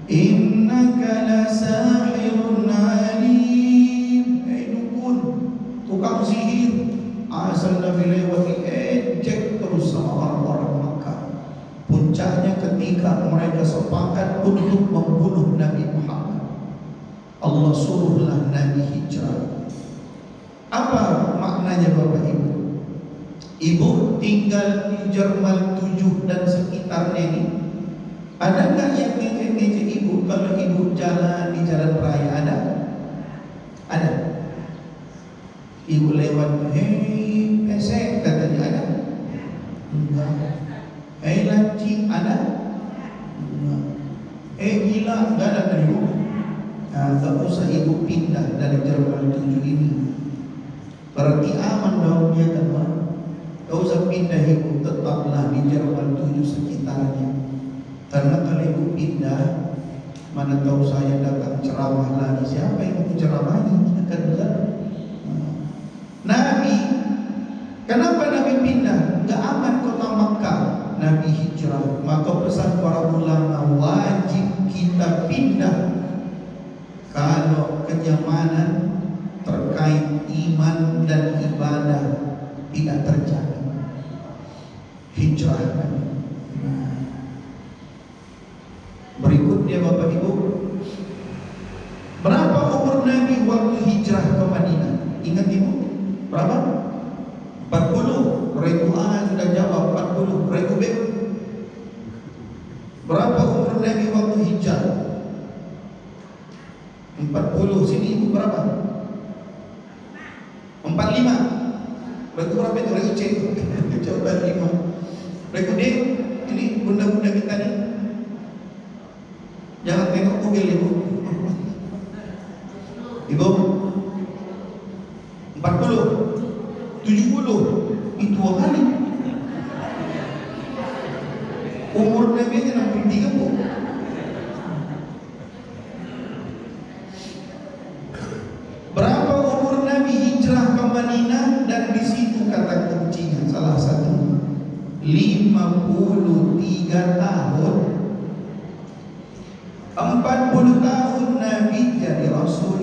innaka lasahirun alim. Dukun, tukang sihir, asal Nabi lewati ejek terus sama orang-orang Makkah. Puncaknya ketika mereka sepakat untuk membunuh Nabi Muhammad, Allah suruhlah Nabi hijrah. Apa maknanya Bapak Ibu? Ibu tinggal di Jerman 7 dan sekitarnya ini. Ada nggak yang ngejek-ngejek ibu kalau ibu jalan di jalan raya? Ada. Ibu lewat, hei pesek katanya, ada? Enggak. Hei lancip, ada? Enggak. Hei gila, enggak ada kan ibu? Nah, tak usah ibu pindah dari Jerman 7 ini. Berarti aman dong ya kan, Pak? Tak usah pindah ibu, tetaplah di Jerman 7 sekitarnya. Karena kalau ibu pindah, mana tahu saya datang ceramah lagi, siapa yang mau ceramahi? Akan besar. Nabi, kenapa Nabi pindah? Enggak aman kota Makkah. Nabi hijrah. Maka pesan para ulama, wajib kita pindah kalau kenyamanan terkait iman dan ibadah tidak terjaga. Hijrah. Berikutnya Bapak Ibu, berapa umur Nabi waktu hijrah ke Madinah? Ingat Ibu? Berapa? 40. Reku A sudah jawab 40. Reku B? Berapa umur Nabi waktu hijrah? 40. Sini Ibu berapa? 45. Reku berapa itu? Reku C. Coba 5. Reku D? Ini bunda-bunda kita nih. Jangan tengok Google Ibu. Ibu 40, 70, itu 2 kali. Umur Nabi 63 Bu. Berapa umur Nabi hijrah ke Madinah? Dan di situ kata kuncinya salah satu 53 tahun. 40 tahun Nabi jadi Rasul.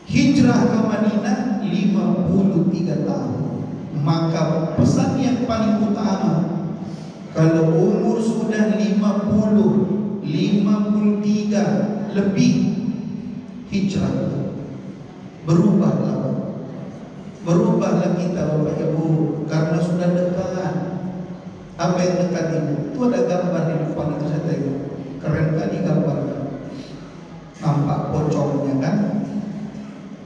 Hijrah ke Madinah 53 tahun. Maka pesan yang paling utama, kalau umur sudah 50, 53 lebih, hijrah. Berubahlah kita Bapak Ibu, karena sudah dekat. Apa yang dekat Ibu? Itu ada gambar di depan itu, saya tengok. Keren kali gambarnya. Nampak pocongnya kan?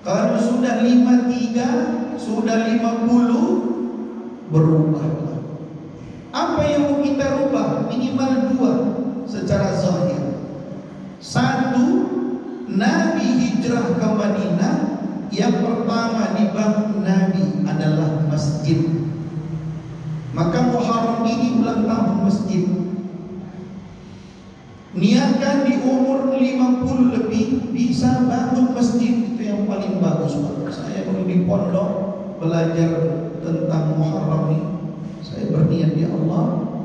Kalau sudah 53, sudah 50, berubahlah. Apa yang mau kita rubah? Minimal 2 secara zahir. 1, Nabi hijrah ke Madinah. Yang pertama dibangun Nabi adalah masjid. Maka Muharram ini ulang tahun masjid. Niatkan di umur 50 lebih bisa bangun masjid, itu yang paling bagus Pak. Saya kalau di pondok belajar tentang Muharram ini, saya berniat ya Allah,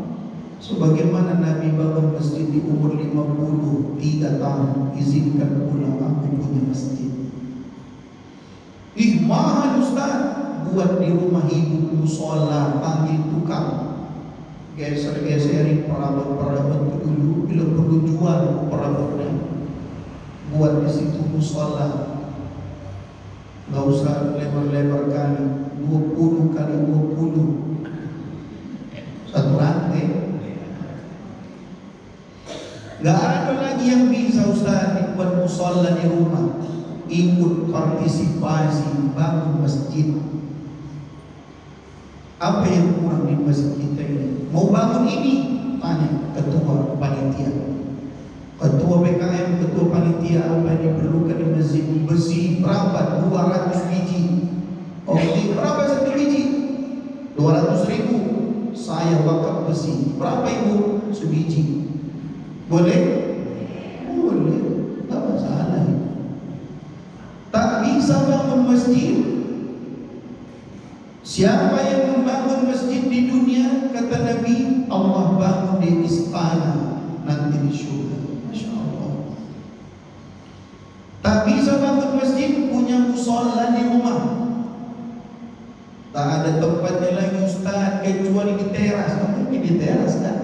sebagaimana Nabi bangun masjid di umur 53 tahun, izinkan pula aku punya masjid. Ih mahal Ustaz. Buat di rumah ibu musola, panggil tukang, geser-geserin perabot-perabot itu dulu. Bila perlu jual perabotnya, buat di situ musola. Gak usah lebar-lebar kali, 20 kali 20, satu rantai. Gak ada lagi yang bisa Ustaz dibuat musola di rumah. Ikut partisipasi bangun masjid. Apa yang kurang di masjid kita ini? Mau bangun ini? Tanya ketua panitia, ketua PKM, ketua panitia, apa yang diperlukan di masjid? Besi berapa? 200 biji. Oke, berapa satu biji? 200.000. Saya wakaf besi. Berapa Ibu? Sebiji. Boleh? Boleh. Tak masalah. Tak bisa bangun masjid. Siapa yang membangun masjid di dunia, kata Nabi, Allah bangun di istana nanti di punya musola di rumah. Tak ada tempatnya lagi Ustaz kecuali di teras. Mungkin di teras kan.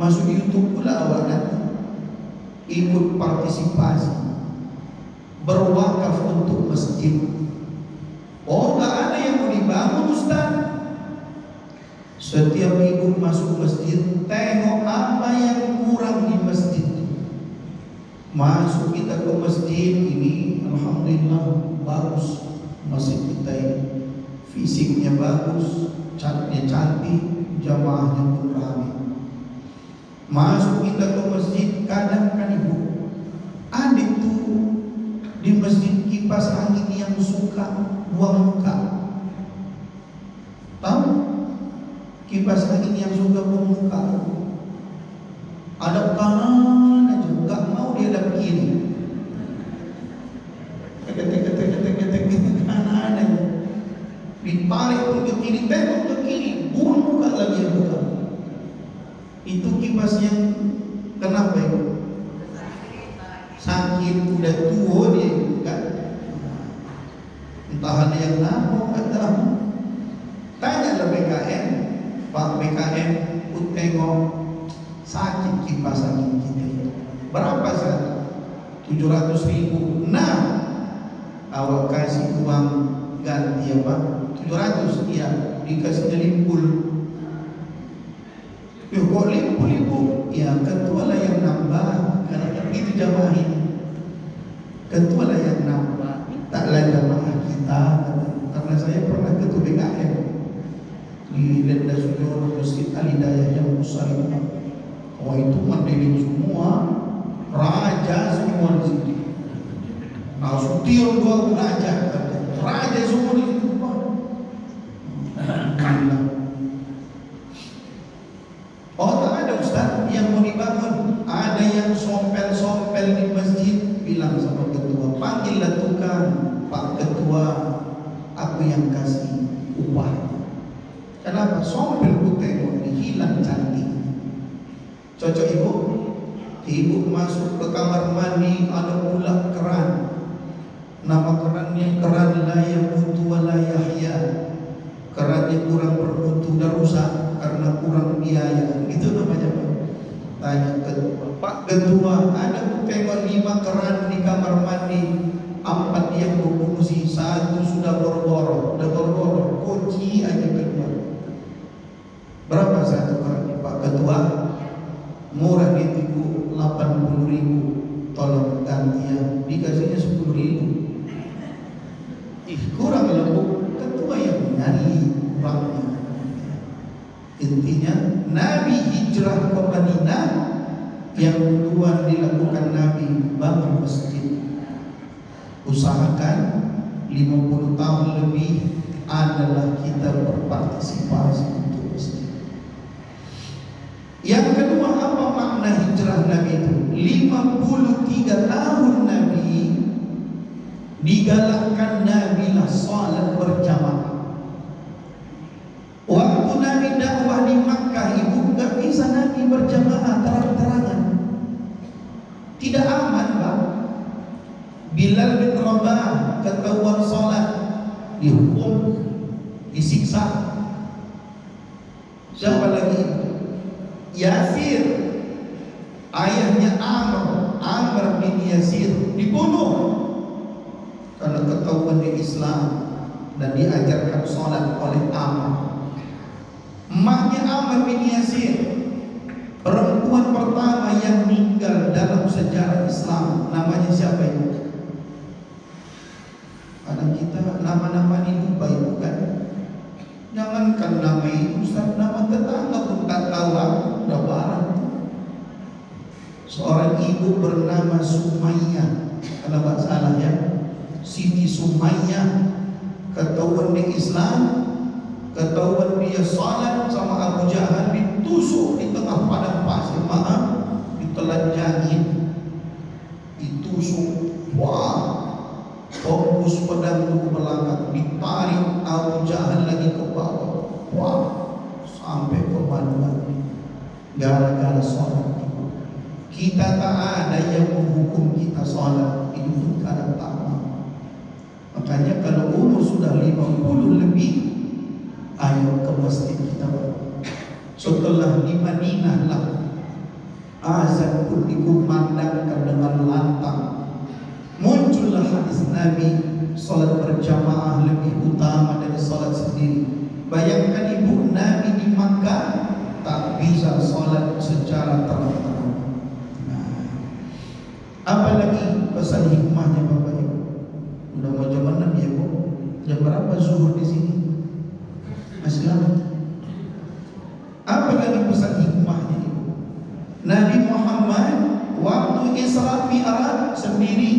Masuk YouTube pula awak nanti. Ikut partisipasi, berwakaf untuk masjid. Oh, tak ada yang mau dibangun Ustaz. Setiap minggu masuk masjid, tengok apa yang kurang di masjid. Masuk kita ke masjid ini, alhamdulillah bagus masjid kita ini. Fisiknya bagus, catnya cantik, jamaahnya pun ramai. Masuk kita ke masjid, kadang kan ibu ada itu di masjid kipas angin yang suka buang muka. Tahu? Kipas angin yang suka buang muka. Ada kanan aja, nggak mau dia ada kiri. Ketek kanan aja. Ditarik pun ke kiri, tengok ke kiri, buang muka lagi yang buka. Itu kipas yang kenapa itu? Sakit, udah tua dia kan? Entah ada yang nabok atau tanyalah BKM, Pak BKM, ku tengok sakit kipas angin kita itu. Berapa saja? 700.000. Nah, awak kasih uang ganti apa? 700, iya, dikasihnya limpul. Kok limpul-limpul? Ya ketua lah yang nambah. Karena begitu jamaah ini, ketua lah yang nambah. Taklah jamaah kita. Karena saya pernah ketua BKM di Lenda Sudoro Masjid Al-Hidayah yang besar itu. Oh itu mandiri semua, raja semua di sini. Nah Sution dua raja semua di situ. Oh tak ada Ustaz yang mau dibangun. Ada yang sompel-sompel di masjid. Bilang sama ketua, panggillah tukang, Pak Ketua, aku yang kasih upah. Kenapa? Sompel ku tengok hilang cantik. Cocok ibu? Ibu masuk ke kamar mandi, ada pula keran. Nama kerannya keran la yamutu wa la yahya. Kerannya kurang bermutu dan rusak karena kurang biaya. Itu namanya Pak. Tanya ketua, Pak Ketua, ada tengok 5 keran di kamar mandi, 4 yang berfungsi, 1 sudah boro-boro, kunci aja keluar. Berapa satu keran Pak Ketua? Murah itu 80.000, tolong gantian. Dikasihnya 10.000. Kurang lebih ketua yang nyari uangnya. Intinya Nabi hijrah ke Madinah, yang kedua dilakukan Nabi bangun masjid. Usahakan 50 tahun lebih adalah kita berpartisipasi untuk masjid. Yang kedua, apa makna hijrah Nabi itu? 53 tahun Nabi digalakkan Nabi lah salat berjamaah. Waktu Nabi dakwah di Makkah, ibu enggak bisa Nabi berjamaah terang-terangan. Tidak aman, Pak. Bilal bin Rabah ketahuan salat, dihukum, disiksa. Siapa lagi? Yasir, ayahnya Amr bin Yasir, dibunuh karena ketahuan di Islam dan diajarkan salat oleh Amr. Emaknya Amr bin Yasir, perempuan pertama yang meninggal dalam sejarah Islam. Namanya siapa itu? Kadang kita nama-nama ini lupa itu kan. Jangankan nama itu, Ustaz, nama tetangga pun tak tahu. Udah barang. Seorang ibu bernama Sumayyah, kalau tak salah ya, Siti Sumayyah, ketahuan di Islam, ketahuan dia salat sama Abu Jahal, ditusuk di tengah padang pasir, ditelanjangin, ditusuk, wah, fokus pedang itu ke belakang, ditarik Abu Jahal lagi ke bawah, wah, sampai ke Bandar, gara-gara salat. Kita tak ada yang menghukum kita salat, itu karena tak mau. Makanya kalau umur sudah 50 lebih, ayo ke masjid kita. Setelah di Madinah lah, azan pun dikumandangkan dengan lantang. Muncullah hadis Nabi, salat berjamaah lebih utama dari salat sendiri. Bayangkan ibu Nabi di Makkah tak bisa salat secara terang-terang. Apalagi pesan hikmahnya Bapak Ibu. Udah mau jam 6 ya Bu? Jam berapa zuhur di sini? Masih lama. Apalagi pesan hikmahnya Ibu? Nabi Muhammad waktu Isra Mi'raj sendiri,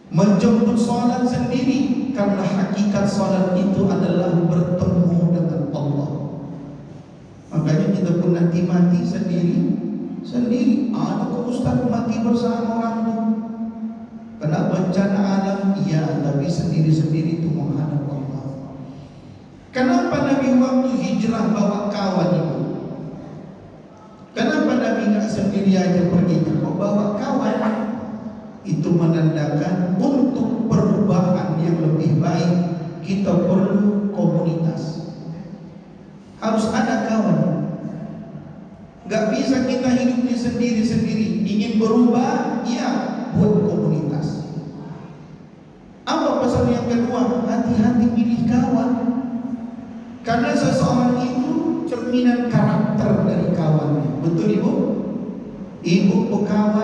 menjemput salat sendiri, karena hakikat salat itu adalah bertemu dengan Allah. Makanya kita pun nanti mati sendiri. Ada kok Ustaz mati bersama orang itu? Kena bencana alam, iya, tapi sendiri-sendiri itu menghadap Allah. Kenapa Nabi waktu hijrah bawa kawan itu? Kenapa Nabi nggak sendiri aja pergi? Kok bawa kawan? Itu menandakan untuk perubahan yang lebih baik kita perlu komunitas. Harus ada kawan. Gak bisa kita hidupnya sendiri-sendiri. Ingin berubah, ya buat komunitas. Apa pesan yang kedua? Hati-hati pilih kawan. Karena seseorang itu cerminan karakter dari kawannya. Betul Ibu? Ibu berkawan